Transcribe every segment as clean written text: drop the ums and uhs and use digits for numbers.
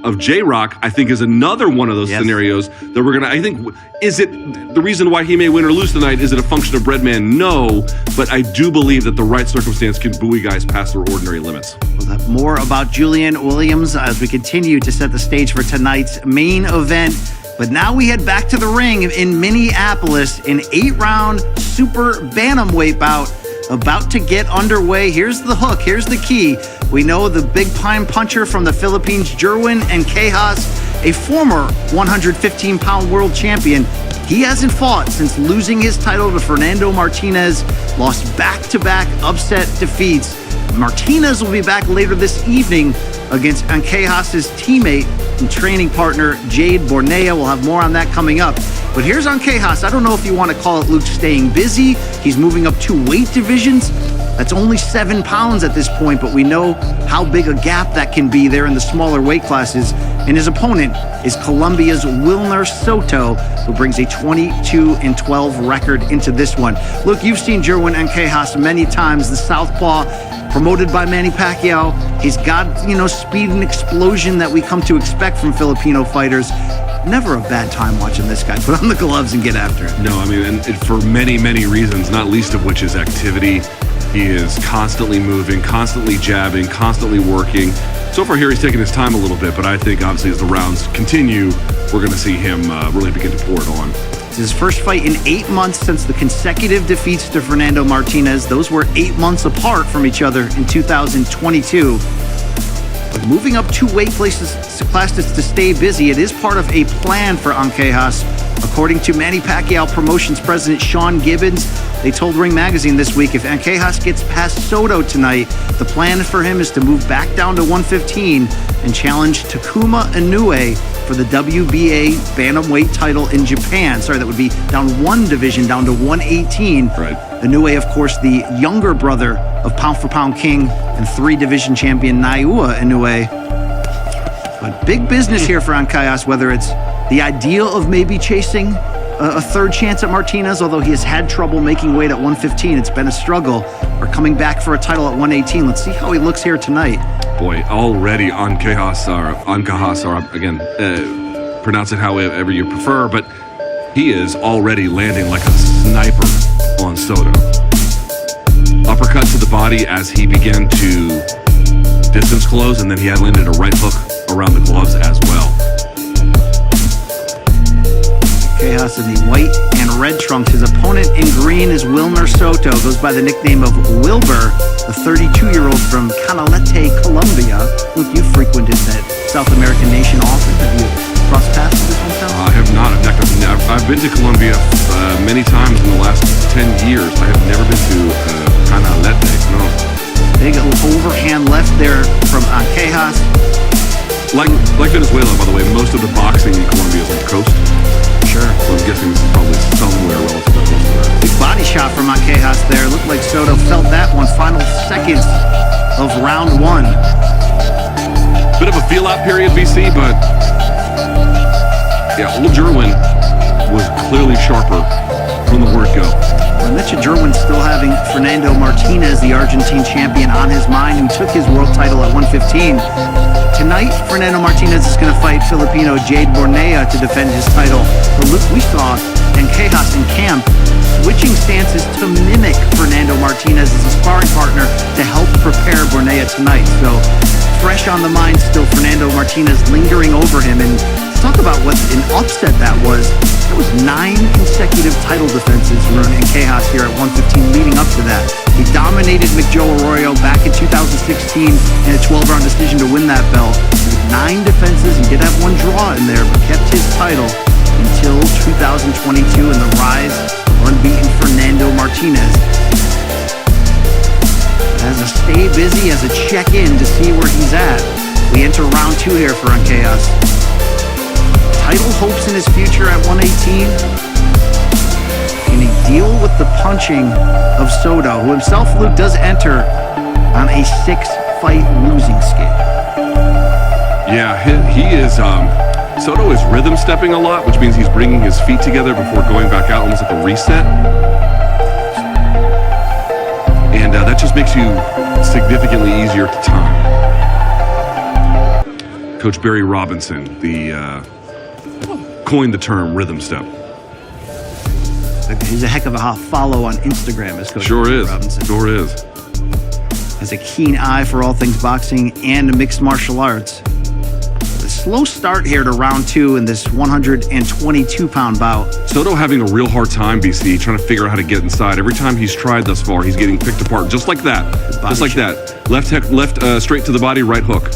of J-Rock, I think, is another one of those scenarios that we're going to, I think, is it the reason why he may win or lose tonight? Is it a function of Breadman? No, but I do believe that the right circumstance can buoy guys past their ordinary limits. We'll have more about Julian Williams as we continue to set the stage for tonight's main event. But now we head back to the ring in Minneapolis, an 8-round super bantamweight bout about to get underway. Here's the hook. Here's the key. We know the big pine puncher from the Philippines, Jerwin Ancajas, a former 115-pound world champion. He hasn't fought since losing his title to Fernando Martinez, lost back-to-back upset defeats. Martinez will be back later this evening against Ancajas' teammate and training partner, Jade Bornea. We'll have more on that coming up. But here's Ancajas. I don't know if you want to call it Luke staying busy. He's moving up 2 weight divisions. That's only 7 pounds at this point, but we know how big a gap that can be there in the smaller weight classes. And his opponent is Colombia's Wilner Soto, who brings a 22-12 record into this one. Look, you've seen Jerwin Ancajas many times, the southpaw, promoted by Manny Pacquiao. He's got, speed and explosion that we come to expect from Filipino fighters. Never a bad time watching this guy. Put on the gloves and get after it. No, I mean, and for many, many reasons, not least of which is activity. He is constantly moving, constantly jabbing, constantly working. So far here, he's taking his time a little bit, but I think obviously as the rounds continue, we're going to see him really begin to pour it on. It's his first fight in 8 months since the consecutive defeats to Fernando Martinez. Those were 8 months apart from each other in 2022. But moving up 2 weight classes to stay busy, it is part of a plan for Ancajas. According to Manny Pacquiao Promotions President Sean Gibbons, they told Ring Magazine this week if Ancajas gets past Soto tonight, the plan for him is to move back down to 115 and challenge Takuma Inoue for the WBA bantamweight title in Japan. Sorry, that would be down 1 division, down to 118. Right. Inoue, of course, the younger brother of pound-for-pound king and 3-division champion Naoya Inoue. But big business here for Ancajas, whether it's the ideal of maybe chasing a third chance at Martinez, although he has had trouble making weight at 115. It's been a struggle. Or coming back for a title at 118. Let's see how he looks here tonight. Boy, already Ancajas, or again, pronounce it however you prefer, but he is already landing like a sniper on Soto. Uppercut to the body as he began to distance close, and then he had landed a right hook around the gloves as well. Ancajas in the white and red trunks. His opponent in green is Wilner Soto, goes by the nickname of Wilbur, a 32-year-old from Canalete, Colombia. Look, you frequented that South American nation often. Have you crossed paths with this hometown? I have not. I've been to Colombia many times in the last 10 years. I have never been to Canalete, no. Big overhand left there from Ancajas. Like Venezuela, by the way, most of the boxing in Colombia is on the coast. Sure. So I'm guessing this is probably somewhere relatively close to that. Big body shot from Ancajas there. Looked like Soto felt that one. Final seconds of round 1. Bit of a feel-out period, BC, but yeah, old Jerwin was clearly sharper from the word go. I mentioned Jerwin still having Fernando Martinez, the Argentine champion, on his mind, who took his world title at 115. Tonight, Fernando Martinez is going to fight Filipino Jade Bornea to defend his title. But look, we saw Ancajas in camp switching stances to mimic Fernando Martinez as a sparring partner to help prepare Bornea tonight. So fresh on the mind still, Fernando Martinez lingering over him. And let's talk about what an upset that was. There was 9 consecutive title defenses for Ancajas here at 115 leading up to that. He dominated McJoe Arroyo back in 2016 in a 12-round decision to win that belt. 9 defenses. He did have 1 draw in there, but kept his title until 2022 and the rise of unbeaten Fernando Martinez. As a stay busy, as a check-in to see where he's at, we enter round 2 here for Ancajas. Title hopes in his future at 118. Can he deal with the punching of Soto, who himself, Luke, does enter on a 6-fight losing skid? Yeah, he is. Soto is rhythm stepping a lot, which means he's bringing his feet together before going back out, almost like a reset. And that just makes you significantly easier to time. Coach Barry Robinson, coined the term rhythm step. He's a heck of a follow on Instagram, as Coach Sure Barry is. Robinson. Sure is. Has a keen eye for all things boxing and mixed martial arts. A slow start here to round 2 in this 122-pound bout. Soto having a real hard time, BC, trying to figure out how to get inside. Every time he's tried thus far, he's getting picked apart, just like that. Just like that. Left straight to the body, right hook.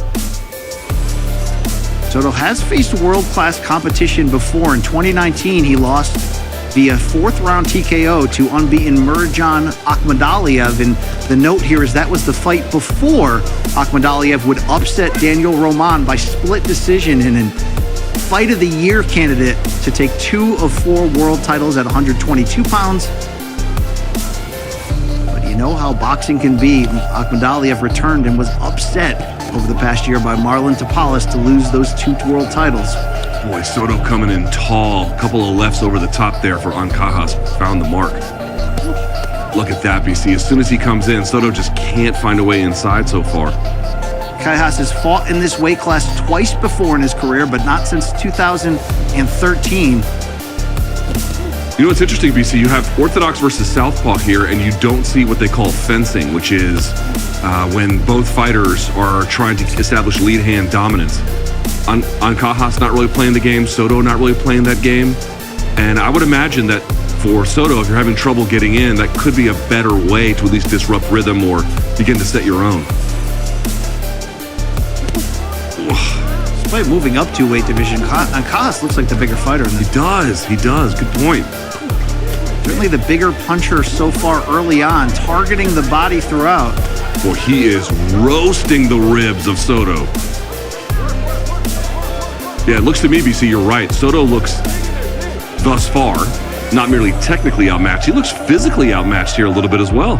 Soto has faced world-class competition before. In 2019, he lost via 4th-round TKO to unbeaten Mirjan Akhmadaliev. And the note here is that was the fight before Akhmadaliev would upset Daniel Roman by split decision in a Fight of the Year candidate to take 2 of 4 world titles at 122 pounds. But you know how boxing can be. Akhmadaliev returned and was upset over the past year by Marlon Tapales to lose those 2 world titles. Boy, Soto coming in tall. A couple of lefts over the top there for Ancajas. Found the mark. Look at that, BC. As soon as he comes in, Soto just can't find a way inside so far. Ancajas has fought in this weight class twice before in his career, but not since 2013. You know what's interesting, BC? You have orthodox versus southpaw here, and you don't see what they call fencing, which is when both fighters are trying to establish lead hand dominance. Ancajas not really playing the game, Soto not really playing that game. And I would imagine that for Soto, if you're having trouble getting in, that could be a better way to at least disrupt rhythm or begin to set your own. Despite moving up to weight division, Ancajas looks like the bigger fighter. He does. Good point. Certainly the bigger puncher so far early on, targeting the body throughout. Boy, he is roasting the ribs of Soto. Yeah, it looks to me, BC, you're right. Soto looks, thus far, not merely technically outmatched, he looks physically outmatched here a little bit as well.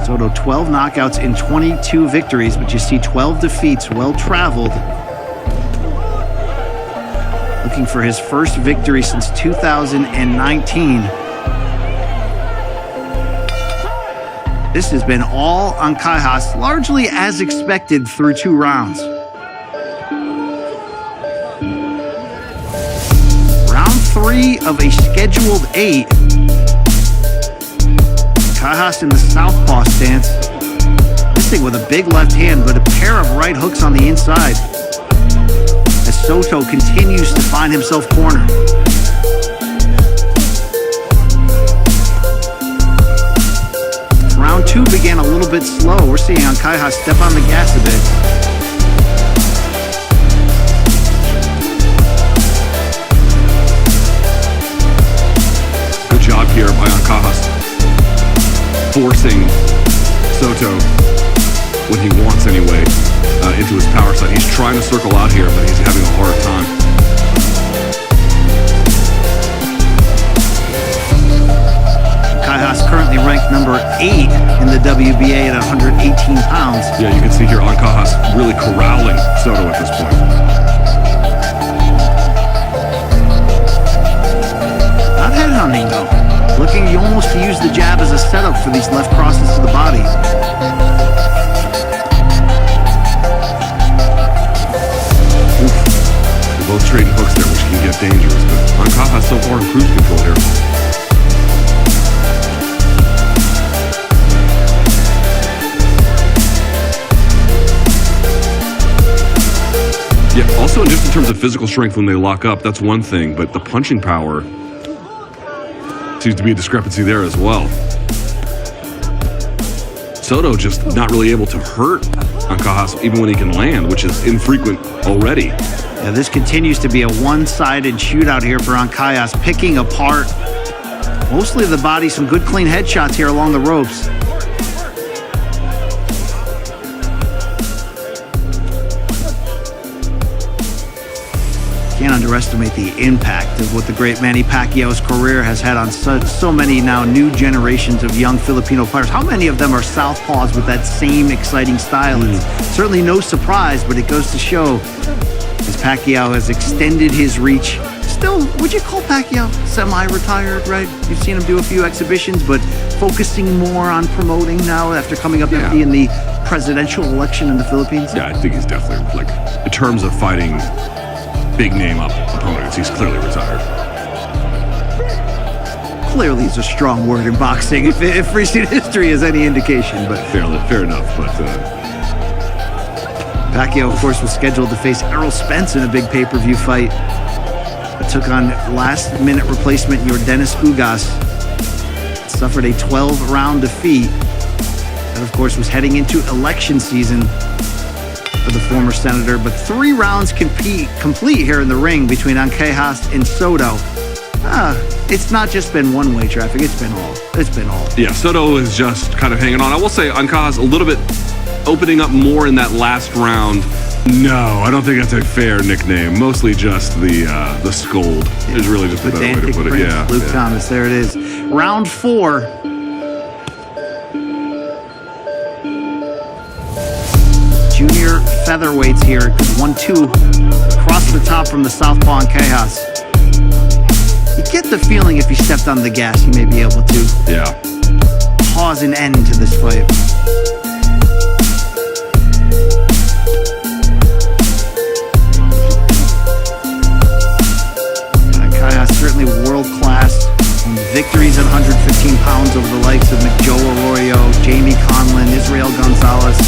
Soto 12 knockouts in 22 victories, but you see 12 defeats, well traveled. Looking for his first victory since 2019. This has been all Ancajas, largely as expected through 2 rounds. Round 3 of a scheduled 8. Ancajas in the southpaw stance. This thing with a big left hand, but a pair of right hooks on the inside. As Soto continues to find himself cornered. Round 2 began a little bit slow. We're seeing Ancajas step on the gas a bit. Good job here by Ancajas, forcing Soto, when he wants anyway, into his power side. He's trying to circle out here, but he's having a hard time. Ancajas currently ranked number 8 in the WBA at 118 pounds. Yeah, you can see here Ancajas really corralling Soto at this point. Not headhunting though. Looking almost to use the jab as a setup for these left crosses to the body. Oof. They're both trading hooks there, which can get dangerous, but Ancajas so far in cruise control here. Yeah, also just in terms of physical strength when they lock up, that's one thing, but the punching power seems to be a discrepancy there as well. Soto just not really able to hurt Ancajas even when he can land, which is infrequent already. Yeah, this continues to be a one-sided shootout here for Ancajas, picking apart mostly the body. Some good clean headshots here along the ropes. Can't underestimate the impact of what the great Manny Pacquiao's career has had on so many now new generations of young Filipino fighters. How many of them are southpaws with that same exciting style? It's certainly no surprise, but it goes to show as Pacquiao has extended his reach. Still, would you call Pacquiao semi-retired, right? You've seen him do a few exhibitions, but focusing more on promoting now after coming up empty in the presidential election in the Philippines? Yeah, I think he's definitely, like, in terms of fighting big name up opponents, he's clearly retired. Clearly is a strong word in boxing, if recent history is any indication, but Fair enough, but Pacquiao, of course, was scheduled to face Errol Spence in a big pay-per-view fight, but took on last-minute replacement Yordenis Ugas. Suffered a 12-round defeat. That, of course, was heading into election season for the former senator, but 3 rounds complete here in the ring between Ancajas and Soto. It's not just been one-way traffic. It's been all. yeah, Soto is just kind of hanging on. I will say Ancajas a little bit opening up more in that last round. No, I don't think that's a fair nickname. Mostly just the scold is really just a better way to put it. Yeah, Luke Thomas, there it is. Round 4. Junior featherweights here. 1-2 across the top from the southpaw Ancajas. You get the feeling if he stepped on the gas, he may be able to cause an end to this fight. Ancajas certainly world-class. Victories at 115 pounds over the likes of McJoe Arroyo, Jamie Conlon, Israel Gonzalez.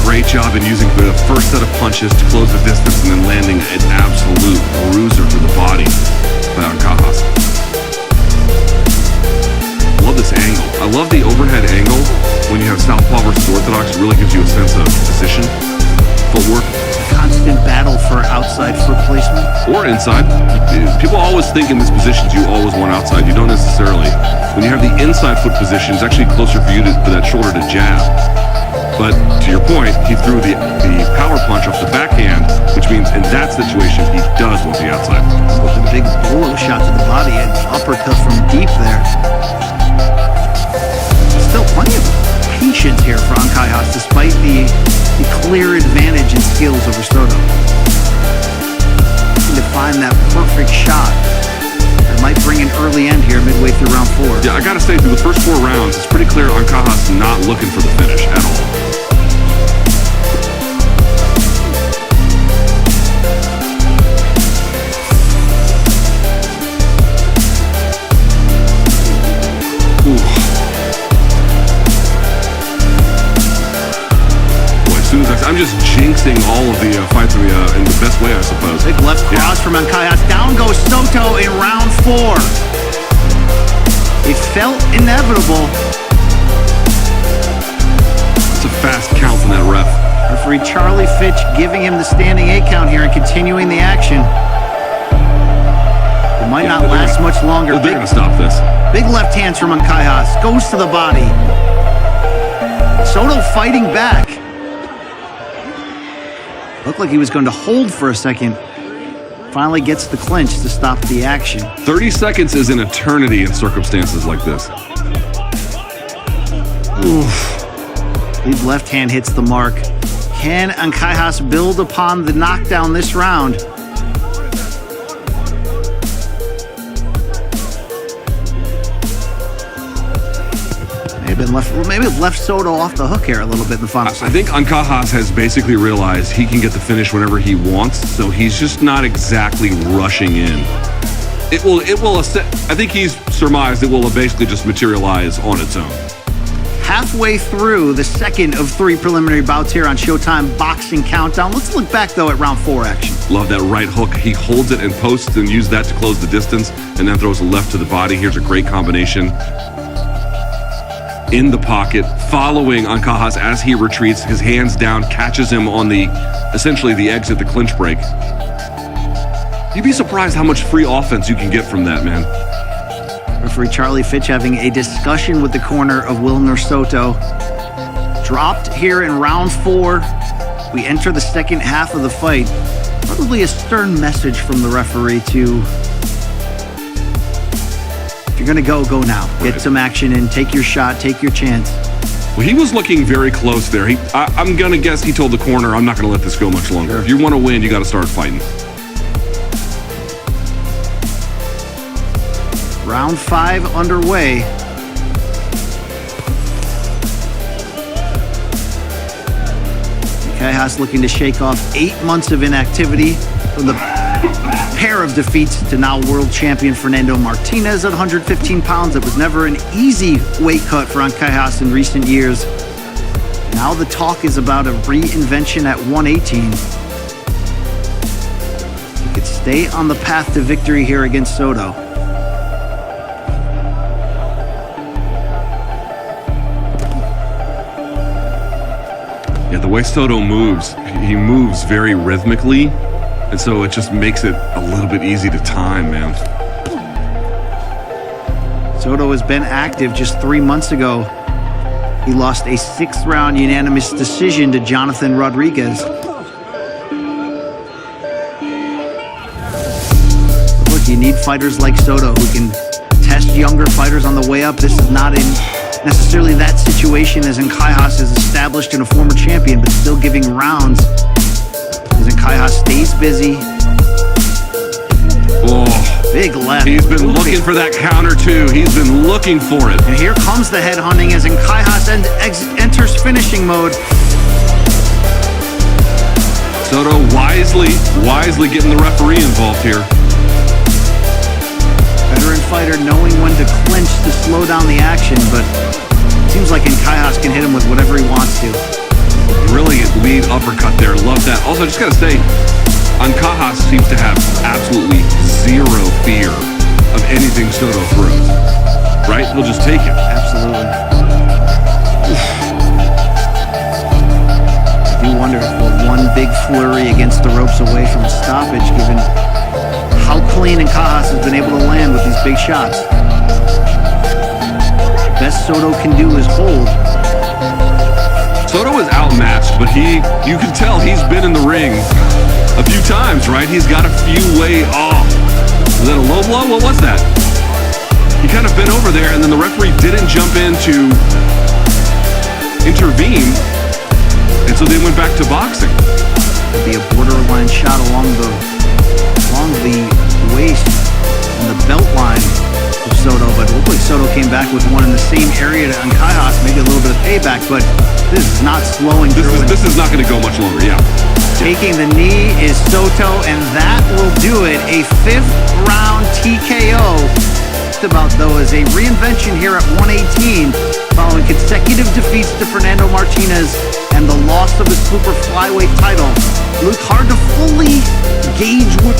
Great job in using the first set of punches to close the distance and then landing an absolute bruiser to the body by Ancajas. I love this angle. I love the overhead angle when you have southpaw versus orthodox. It really gives you a sense of position, footwork. Constant battle for outside foot placement. Or inside. People always think in these positions you always want outside. You don't necessarily. When you have the inside foot position, it's actually closer for you for that shoulder to jab. But to your point, he threw the power punch off the backhand, which means in that situation, he does want the outside. With a big bolo shot to the body and uppercut from deep there. Still plenty of patience here for Ancajas, despite the clear advantage in skills over Soto. To find that perfect shot that might bring an early end here midway through round 4. Yeah, I gotta say, through the first 4 rounds, it's pretty clear Ancajas not looking for the finish at all. I'm just jinxing all of the fights in the best way, I suppose. Big left cross from Ancajas. Down goes Soto in round 4. It felt inevitable. It's a fast count from that ref. Referee Charlie Fitch giving him the standing 8 count here and continuing the action. It might not last much longer. They're going to stop this. Big left hands from Ancajas. Goes to the body. Soto fighting back. Looked like he was going to hold for a second. Finally gets the clinch to stop the action. 30 seconds is an eternity in circumstances like this. Oof. Big left hand hits the mark. Can Ancajas build upon the knockdown this round? Maybe left Soto off the hook here a little bit in the final. I think Ancajas has basically realized he can get the finish whenever he wants, so he's just not exactly rushing in. It will. I think he's surmised it will basically just materialize on its own. Halfway through the second of 3 preliminary bouts here on Showtime Boxing Countdown. Let's look back though at round 4 action. Love that right hook. He holds it and posts and uses that to close the distance, and then throws a left to the body. Here's a great combination. In the pocket, following Ancajas as he retreats, his hands down, catches him on essentially the exit, the clinch break. You'd be surprised how much free offense you can get from that, man. Referee Charlie Fitch having a discussion with the corner of Wilner Soto. Dropped here in round 4. We enter the second half of the fight. Probably a stern message from the referee to, if you're going to go now. Get some action in, take your shot, take your chance. Well, he was looking very close there. I'm going to guess he told the corner, I'm not going to let this go much longer. Sure. If you want to win, you got to start fighting. Round 5 underway. Ancajas looking to shake off 8 months of inactivity from the pair of defeats to now world champion Fernando Martinez at 115 pounds. It was never an easy weight cut for Ancajas in recent years. Now the talk is about a reinvention at 118. He could stay on the path to victory here against Soto. Yeah, the way Soto moves, he moves very rhythmically, and so it just makes it a little bit easy to time, man. Soto has been active. Just 3 months ago, he lost a 6th-round unanimous decision to Jonathan Rodriguez. But look, you need fighters like Soto who can test younger fighters on the way up. This is not necessarily that situation, as Ancajas is established and a former champion, but still giving rounds as Ancajas stays busy. Oh, big left. He's been looking for that counter too. He's been looking for it. And here comes the head hunting as Ancajas enters finishing mode. Soto wisely getting the referee involved here. Veteran fighter knowing when to clinch to slow down the action, but it seems like Ancajas can hit him with whatever he wants to. Brilliant lead uppercut there. Love that. Also, just gotta say, Ancajas seems to have absolutely zero fear of anything Soto throws. Right? He'll just take it. Absolutely. I do wonder if we're one big flurry against the ropes away from a stoppage, given how clean Ancajas has been able to land with these big shots. Best Soto can do is hold. Soto is outmatched, but you can tell he's been in the ring a few times, right? He's got a few way off. Was that a low blow? What was that? He kind of bent over there, and then the referee didn't jump in to intervene, and so they went back to boxing. Could be a borderline shot along the waist and the belt line of Soto, but it looked like Soto came back with one in the same area to Ancajas, maybe a little bit of payback, but this is not slowing Jerwin. This is not going to go much longer, yeah. Taking the knee is Soto, and that will do it. A 5th-round TKO. Just about, though, as a reinvention here at 118, following consecutive defeats to Fernando Martinez and the loss of his super flyweight title. It looked hard to fully gauge what